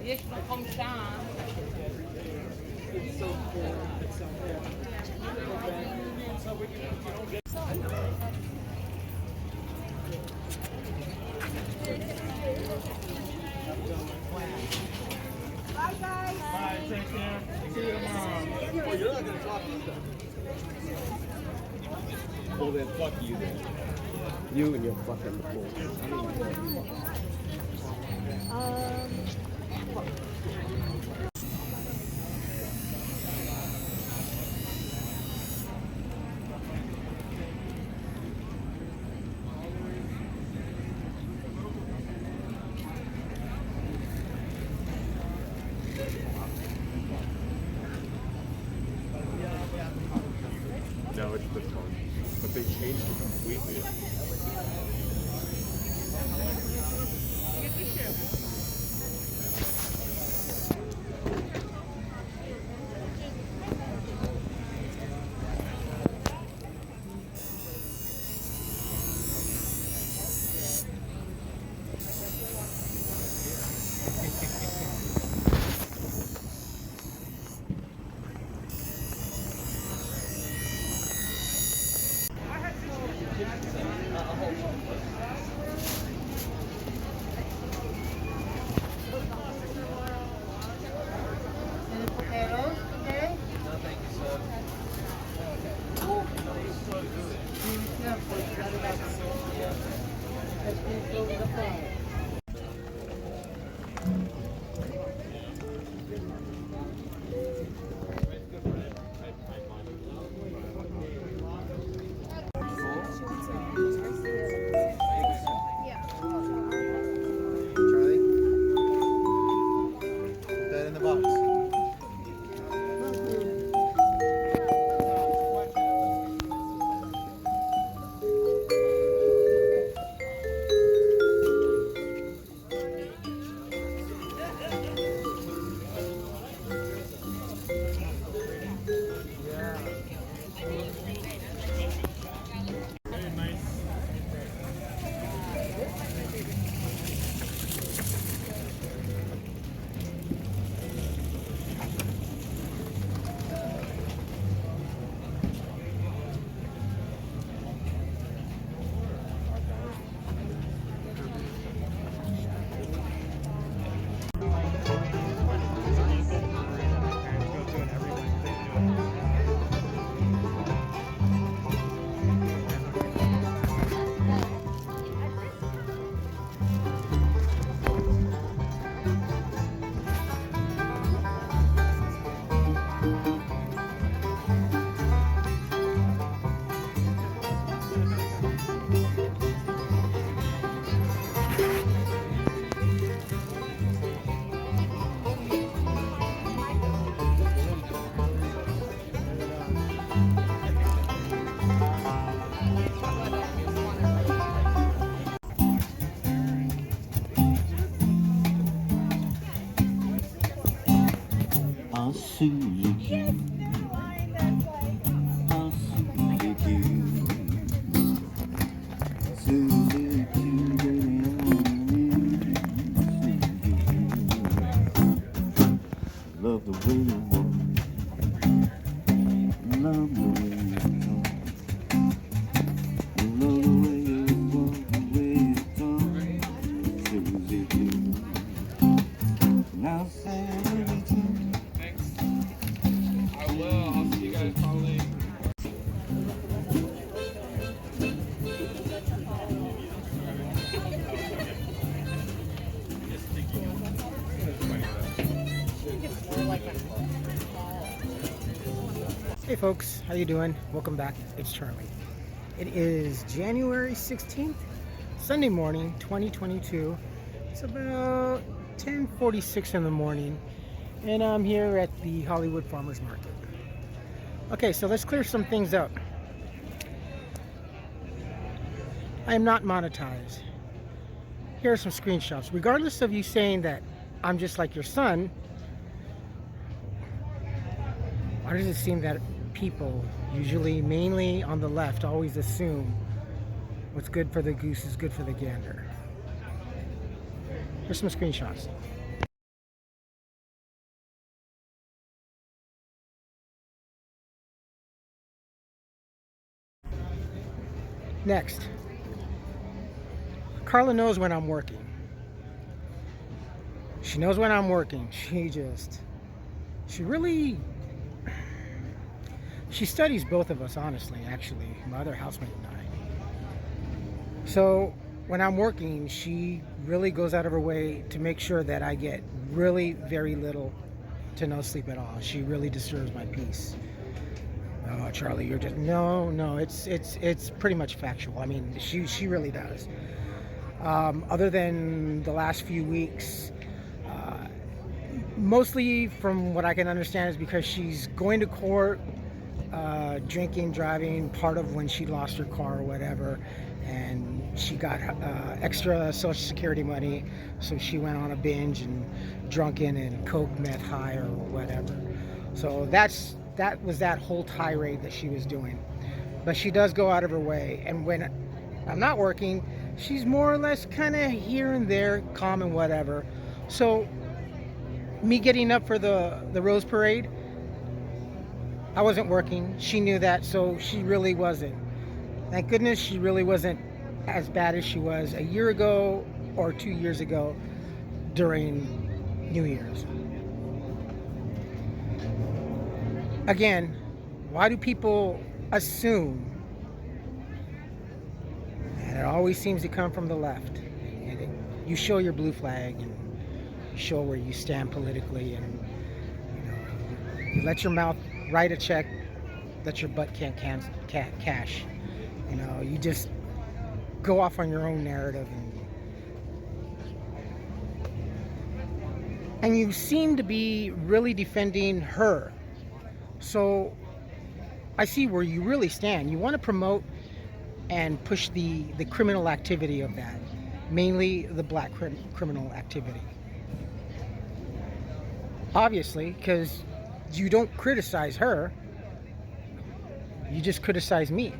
יש מקום שם. Bye, guys. Bye, take care. See you tomorrow. Well, you're not going to talk either. Well, then fuck you then. You and your fucking bull. No, it's this one. But they changed it completely. Charlie, put that in the box. I'll soon lick you. I'll soon lick you. Soon lick you, baby. Love the way you walk. Love the way you talk. Love the way you walk, the way you talk. Soon lick you. Now say everything. I will. I'll see you guys probably. Hey folks, how you doing? Welcome back. It's Charlie. It is January 16th, Sunday morning, 2022. It's about 10:46 in the morning, and I'm here at the Hollywood Farmers Market. Okay, so let's clear some things up. I am not monetized. Here are some screenshots. Regardless of you saying that I'm just like your son, why does it seem that people, usually mainly on the left, always assume what's good for the goose is good for the gander? Here's some screenshots. Next, Carla knows when I'm working. She knows when I'm working. She studies both of us, honestly, actually, my other housemate and I. So when I'm working, she really goes out of her way to make sure that I get really very little to no sleep at all. She really disturbs my peace. Oh, Charlie, you're just no. It's pretty much factual. I mean, she really does. Other than the last few weeks, mostly from what I can understand is because she's going to court, drinking, driving, part of when she lost her car or whatever, and she got extra Social Security money, so she went on a binge and drunken and coke, meth, high, or whatever. So that was that whole tirade that she was doing. But she does go out of her way, and when I'm not working, she's more or less kind of here and there, calm and whatever. So me getting up for the Rose Parade, I wasn't working. She knew that, so she really wasn't. Thank goodness she really wasn't as bad as she was a year ago or 2 years ago during New Year's. Again, why do people assume? And it always seems to come from the left. And you show your blue flag and you show where you stand politically, and you let your mouth write a check that your butt can't cash. You just go off on your own narrative, and you seem to be really defending her. So I see where you really stand. You want to promote and push the criminal activity of that, mainly the black criminal activity. Obviously, because you don't criticize her, you just criticize me.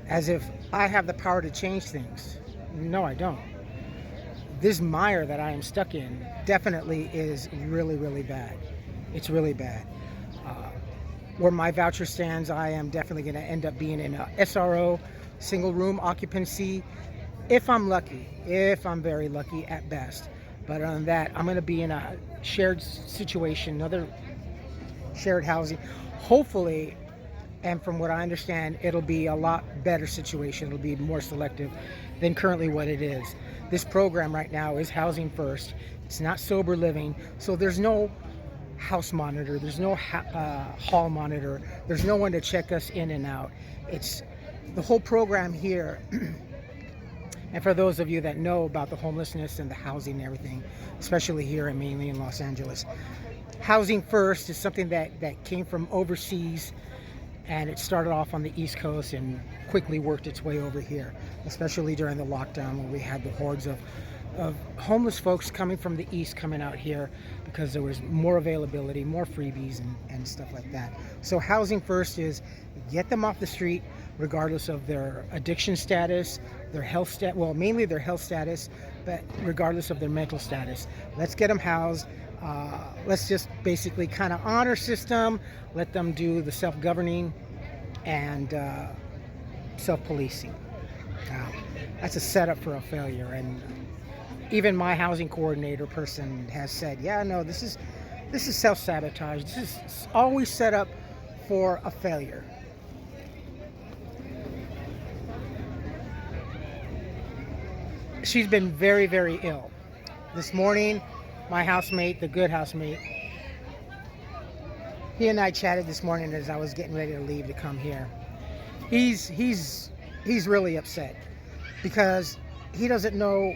As if I have the power to change things. No, I don't. This mire that I am stuck in definitely is really, really bad. It's really bad. Where my voucher stands, I am definitely going to end up being in a SRO, single room occupancy, if I'm lucky, if I'm very lucky at best. But other than that, I'm going to be in a shared situation, another shared housing. Hopefully, and from what I understand, it'll be a lot better situation. It'll be more selective than currently what it is. This program right now is housing first. It's not sober living, so there's no house monitor, there's no hall monitor, there's no one to check us in and out. It's the whole program here. And for those of you that know about the homelessness and the housing and everything, especially here and mainly in Los Angeles, housing first is something that came from overseas, and it started off on the East Coast and quickly worked its way over here, especially during the lockdown when we had the hordes of homeless folks coming from the East coming out here because there was more availability, more freebies and stuff like that. So housing first is get them off the street regardless of their addiction status, their health mainly their health status, but regardless of their mental status. Let's get them housed. Let's just basically kind of honor system, let them do the self-governing and self-policing. That's a setup for a failure, and even my housing coordinator person has said, yeah, no, this is self-sabotage. This is always set up for a failure. She's been very, very ill. This morning, my housemate, the good housemate, he and I chatted this morning as I was getting ready to leave to come here. He's really upset. because he doesn't know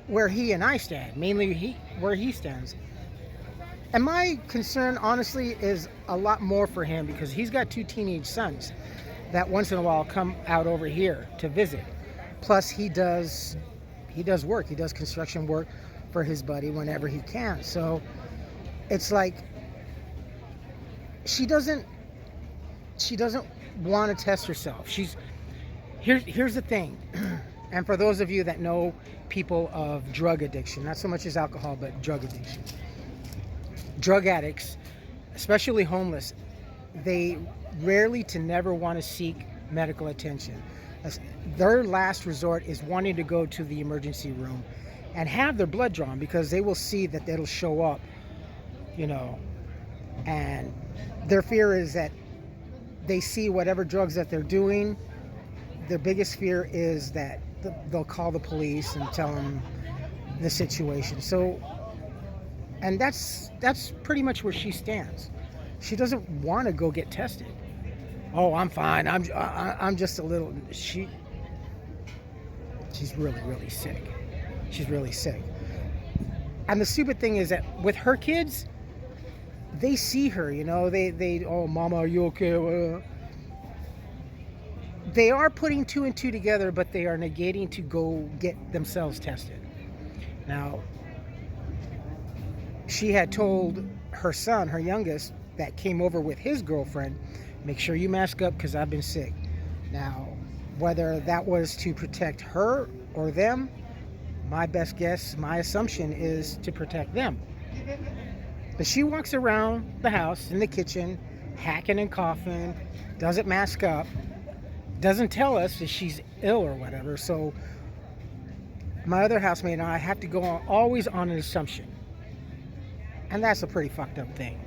where he and I stand, mainly where he stands. And my concern, honestly, is a lot more for him because he's got two teenage sons that once in a while come out over here to visit. Plus, he does work. He does construction work for his buddy whenever he can. So it's like she doesn't want to test herself. Here's the thing. And for those of you that know people of drug addiction, not so much as alcohol, but drug addiction. Drug addicts, especially homeless, they rarely to never want to seek medical attention. Their last resort is wanting to go to the emergency room and have their blood drawn because they will see that it'll show up, you know, and their fear is that they see whatever drugs that they're doing. Their biggest fear is that they'll call the police and tell them the situation. So, and that's pretty much where she stands. She doesn't want to go get tested. Oh, I'm fine. I'm just a little. She's really sick. She's really sick. And the stupid thing is that with her kids, they see her. You know, they oh, mama, are you okay? They are putting two and two together, but they are negating to go get themselves tested. Now, she had told her son, her youngest, that came over with his girlfriend, make sure you mask up because I've been sick. Now, whether that was to protect her or them, my best guess, my assumption is to protect them. But she walks around the house, in the kitchen, hacking and coughing, doesn't mask up, doesn't tell us if she's ill or whatever. So my other housemate and I have to go on, always on an assumption. And that's a pretty fucked up thing.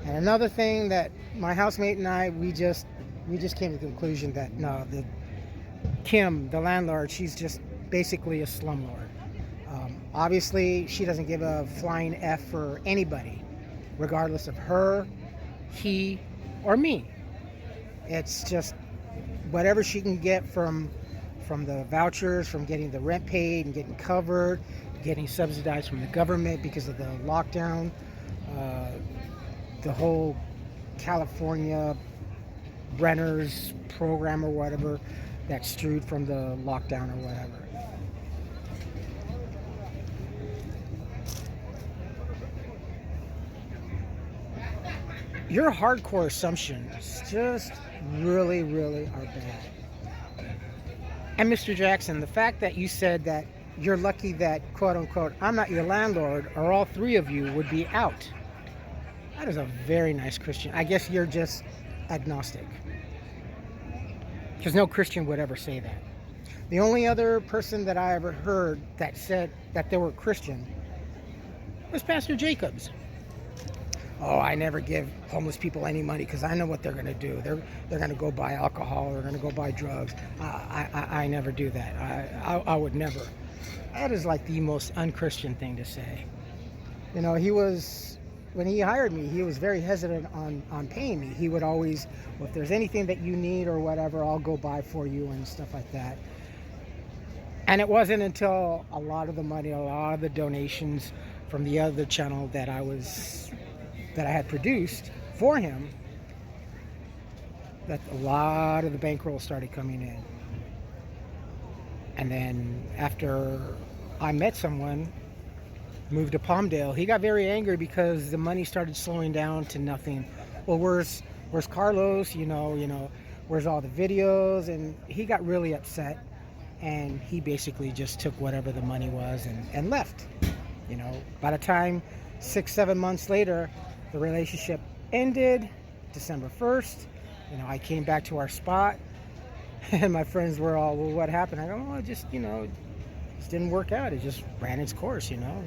And another thing that my housemate and I, we just came to the conclusion that no, Kim, the landlord, she's just basically a slumlord. Obviously, she doesn't give a flying F for anybody, regardless of her, he, or me. It's just whatever she can get from the vouchers, from getting the rent paid and getting covered, getting subsidized from the government because of the lockdown, the whole California renters program or whatever that's strewed from the lockdown or whatever. Your hardcore assumptions just really are bad. And Mr. Jackson, the fact that you said that you're lucky that, quote unquote, I'm not your landlord, or all three of you would be out. That is a very nice Christian. I guess you're just agnostic. Because no Christian would ever say that. The only other person that I ever heard that said that they were Christian was Pastor Jacobs. Oh, I never give homeless people any money because I know what they're going to do. They're going to go buy alcohol. They're going to go buy drugs. I never do that. I would never. That is like the most unchristian thing to say. You know, when he hired me, he was very hesitant on paying me. He would always, well, if there's anything that you need or whatever, I'll go buy for you and stuff like that. And it wasn't until a lot of the money, a lot of the donations from the other channel that I had produced for him, that a lot of the bankroll started coming in. And then after I met someone, moved to Palmdale, he got very angry because the money started slowing down to nothing. Well, where's Carlos? You know, where's all the videos? And he got really upset, and he basically just took whatever the money was and left. You know, by the time 6-7 months later, the relationship ended December 1st. You know, I came back to our spot, and my friends were all, well, what happened? I go, oh, it just didn't work out. It just ran its course, you know.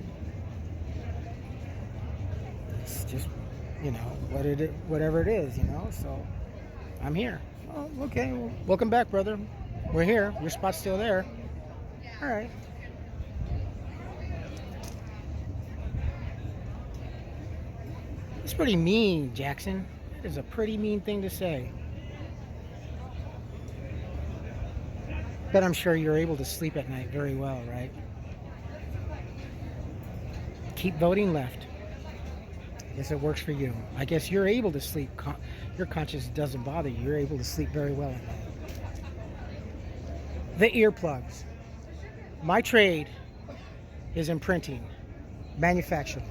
It's just, you know, whatever it is, you know. So I'm here. Oh, okay. Well, welcome back, brother. We're here. Your spot's still there. All right. It's pretty mean, Jackson. That is a pretty mean thing to say. But I'm sure you're able to sleep at night very well, right? Keep voting left. Yes, it works for you. I guess you're able to sleep. Your conscience doesn't bother you. You're able to sleep very well at night. The earplugs. My trade is in printing, manufacturing.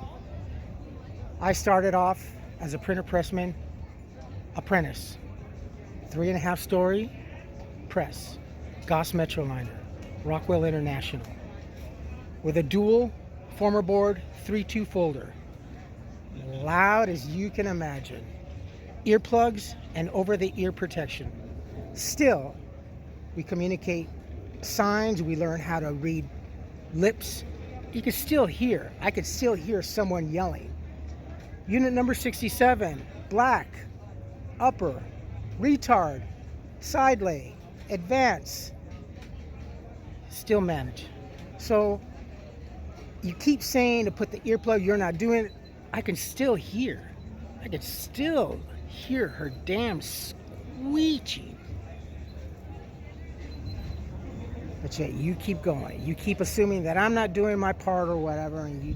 I started off as a printer pressman apprentice. 3.5-story press. Goss Metroliner. Rockwell International. With a dual former board 3.2 folder. Loud as you can imagine. Earplugs and over-the-ear protection. Still, we communicate signs. We learn how to read lips. You can still hear. I could still hear someone yelling. Unit number 67, black, upper, retard, side lay, advance. Still manage. So you keep saying to put the earplug, you're not doing it. I can still hear. I can still hear her damn screeching. But yet you keep going. You keep assuming that I'm not doing my part or whatever, and you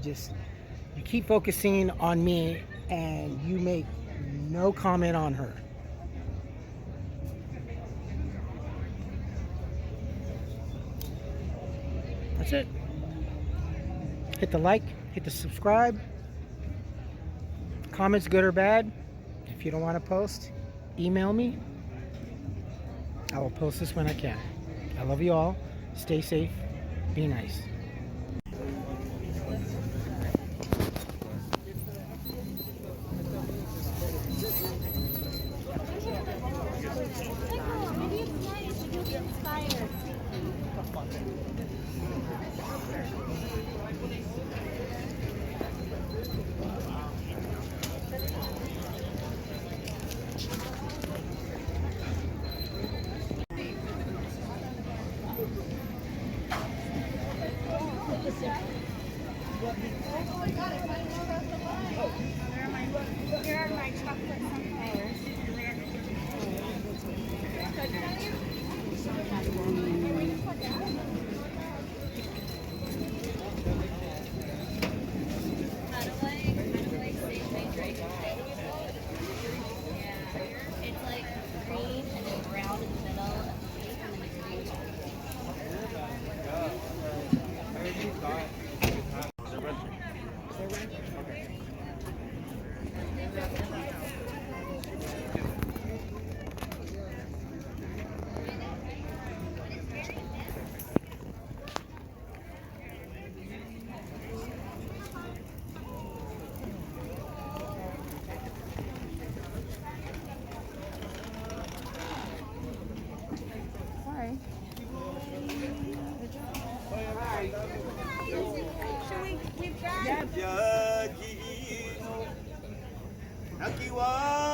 keep focusing on me, and you make no comment on her. That's it. Hit the like, hit the subscribe. Comments good or bad. If you don't want to post, email me. I will post this when I can. I love you all. Stay safe. Be nice. Maybe it's nice. You'll get inspired. Here are my chocolate sunflowers. How do I say hydrate? Yeah, it's like green and then brown in the middle and then green. Sorry. We've got. Nakiwa